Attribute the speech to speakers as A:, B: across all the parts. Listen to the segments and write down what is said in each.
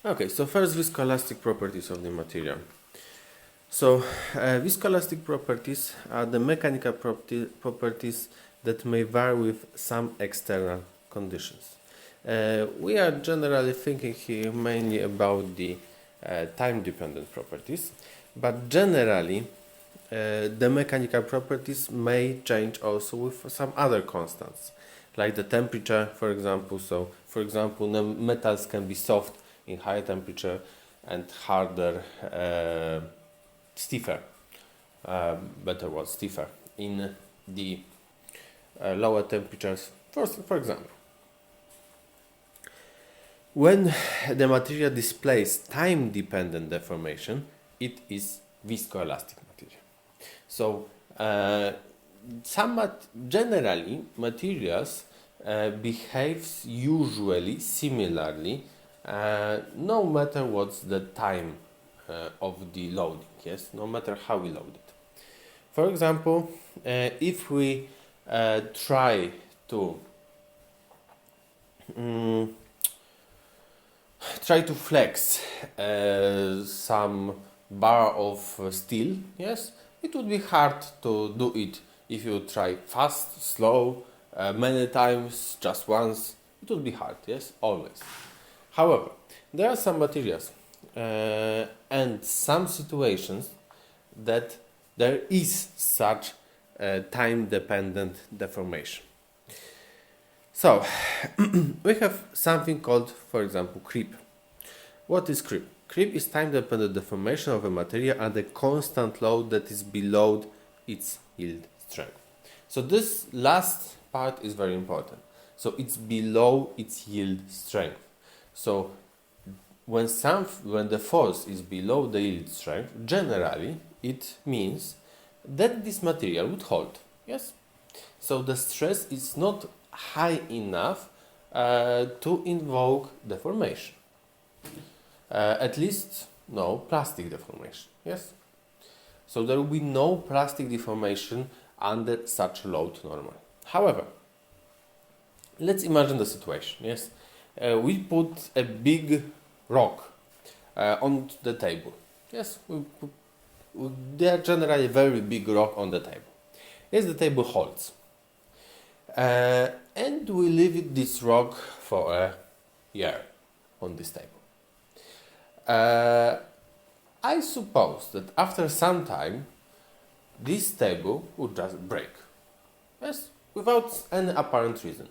A: Okay, so first viscoelastic properties of the material. So viscoelastic properties are the mechanical properties that may vary with some external conditions. We are generally thinking here mainly about the time-dependent properties, but generally the mechanical properties may change also with some other constants, like the temperature, for example. So, for example, the metals can be soft in higher temperature and harder, stiffer, better word, stiffer in the lower temperatures. For example, when the material displays time-dependent deformation, it is viscoelastic material. So, generally materials behaves usually similarly, no matter what's the time of the loading. Yes, no matter how we load it. For example, if we try to flex some bar of steel, yes, it would be hard to do it if you try fast, slow, many times, just once. It would be hard, yes, always. However, there are some materials and some situations that there is such time-dependent deformation. So, we have something called, for example, creep. What is creep? Creep is time-dependent deformation of a material at a constant load that is below its yield strength. So this last part is very important. So it's below its yield strength. So when the force is below the yield strength, generally it means that this material would hold. Yes. So the stress is not high enough to invoke deformation. At least no plastic deformation. Yes. So there will be no plastic deformation under such load normally. However, let's imagine the situation. Yes, we put a big rock on the table. Yes, they are generally very big rock on the table. Yes, the table holds. And we leave this rock for a year on this table. I suppose that after some time, this table would just break. Yes, without any apparent reason.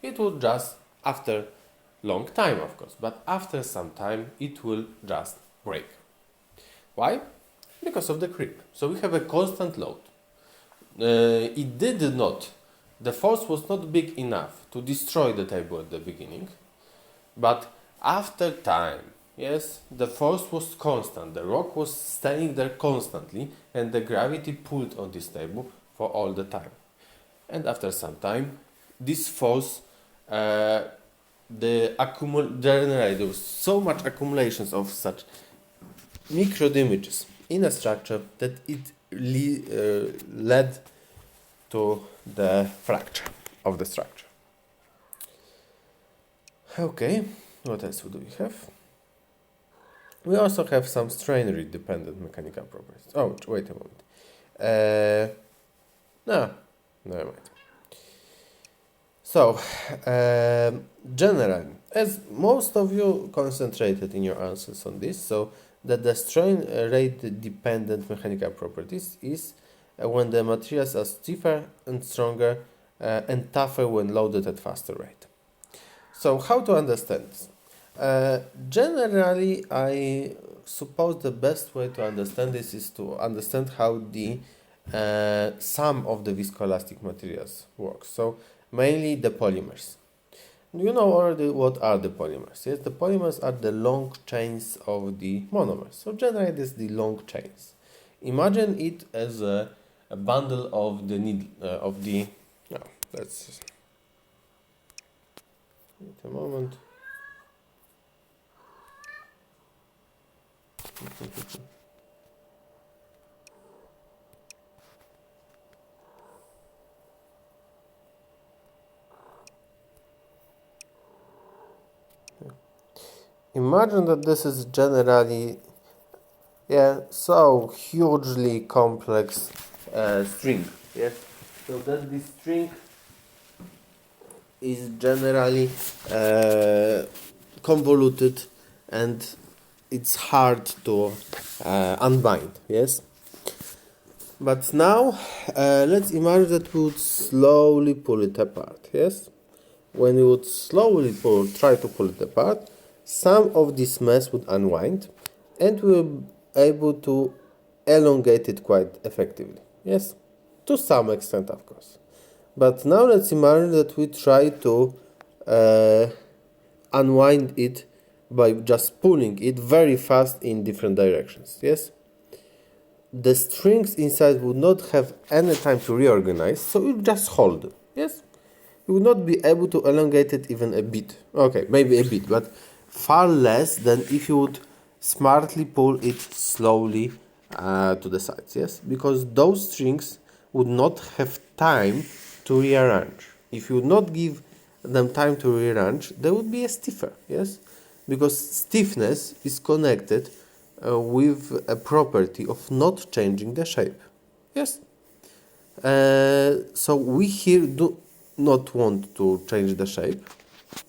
A: It would just, after long time of course, but after some time it will just break. Why? Because of the creep. So we have a constant load. The force was not big enough to destroy the table at the beginning, but after time, yes, the force was constant. The rock was staying there constantly, and the gravity pulled on this table for all the time. And after some time, this force, generally there was so much accumulations of such micro damages in a structure that it led to the fracture of the structure. Okay, what else do we have? We also have some strain rate dependent mechanical properties. Oh, wait a moment. No, never mind. So, generally, as most of you concentrated in your answers on this, so that the strain rate dependent mechanical properties is when the materials are stiffer and stronger and tougher when loaded at faster rate. So how to understand this? Generally, I suppose the best way to understand this is to understand how the sum of the viscoelastic materials works. So mainly the polymers. You know already what are the polymers. Yes, the polymers are the long chains of the monomers. So generally, this is the long chains. Imagine it as a bundle of the needle let's wait a moment. Imagine that this is generally, yeah, so hugely complex string, yes. So that this string is generally convoluted and it's hard to unbind, yes. But now let's imagine that we would slowly pull it apart, yes. When we would slowly try to pull it apart, some of this mess would unwind and we will be able to elongate it quite effectively, yes, to some extent, of course. But now let's imagine that we try to uh, unwind it by just pulling it very fast in different directions, yes. The strings inside would not have any time to reorganize, so it just hold, yes. You would not be able to elongate it even a bit. Okay, maybe a bit, but far less than if you would smartly pull it slowly to the sides, yes? Because those strings would not have time to rearrange. If you would not give them time to rearrange, they would be stiffer, yes? Because stiffness is connected with a property of not changing the shape, yes? So we here do not want to change the shape,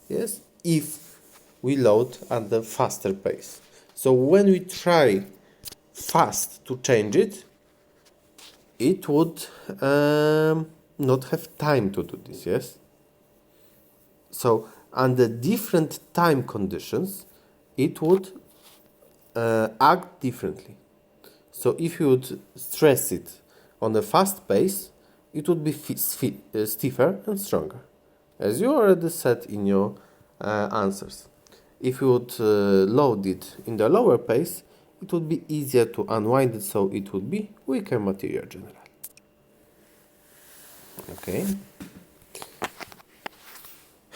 A: yes, if we load at the faster pace. So when we try fast to change it, it would not have time to do this, yes. So under different time conditions, it would act differently. So if you would stress it on a fast pace, it would be stiffer and stronger, as you already said in your answers. If you would load it in the lower pace, it would be easier to unwind it, so it would be weaker material generally. Okay.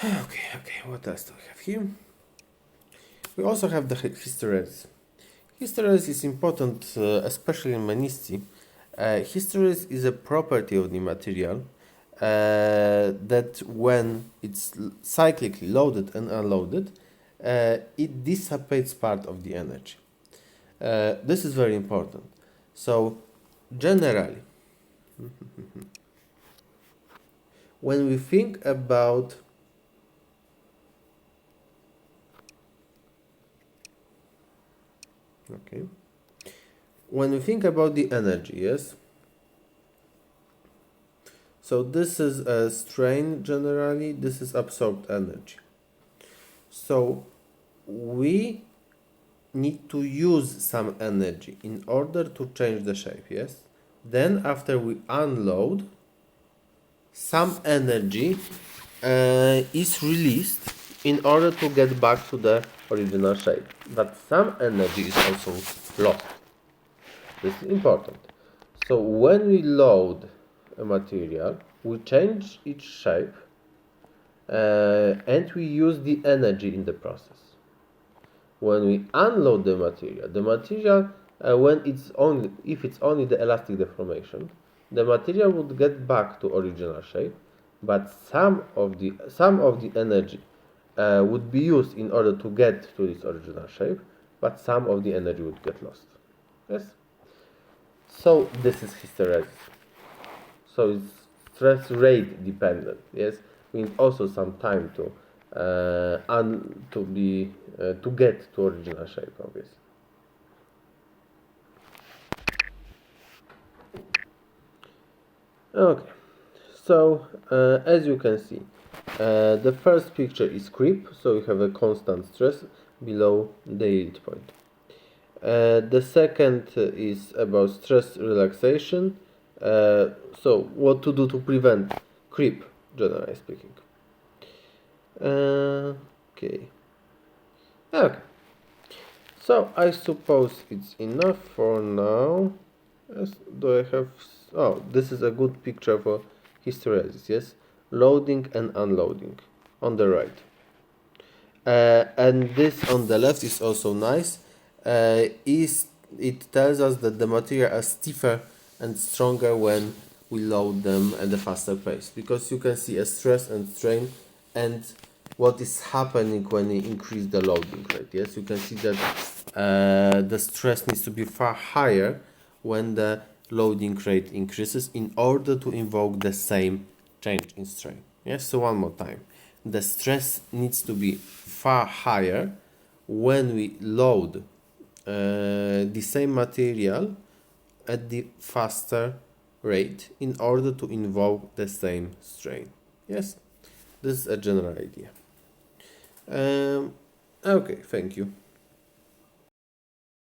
A: Okay, what else do we have here? We also have the hysteresis. Hysteresis is important, especially in menisci. Hysteresis is a property of the material that when it's cyclically loaded and unloaded, it dissipates part of the energy. This is very important. So, generally, when we think about when we think about the energy, yes. So this is a strain generally. This is absorbed energy. So we need to use some energy in order to change the shape, yes? Then after we unload, some energy is released in order to get back to the original shape. But some energy is also lost. This is important. So when we load a material, we change its shape and we use the energy in the process. When we unload the material when it's only if it's only the elastic deformation, the material would get back to original shape, but some of the energy would be used in order to get to this original shape, but some of the energy would get lost. Yes. So this is hysteresis. So it's stress rate dependent. Yes, we need also some time to to get to original shape, obviously. Okay, so as you can see, the first picture is creep, so you have a constant stress below the yield point. The second is about stress relaxation. So what to do to prevent creep, generally speaking. Okay. Okay. So I suppose it's enough for now. Yes, do I have? Oh, this is a good picture for hysteresis. Yes, loading and unloading on the right. And this on the left is also nice. It tells us that the material are stiffer and stronger when we load them at a faster pace, because you can see a stress and strain, and what is happening when we increase the loading rate. Yes, you can see that the stress needs to be far higher when the loading rate increases in order to invoke the same change in strain. Yes, so one more time. The stress needs to be far higher when we load the same material at the faster rate in order to invoke the same strain. Yes, this is a general idea. Okay, thank you.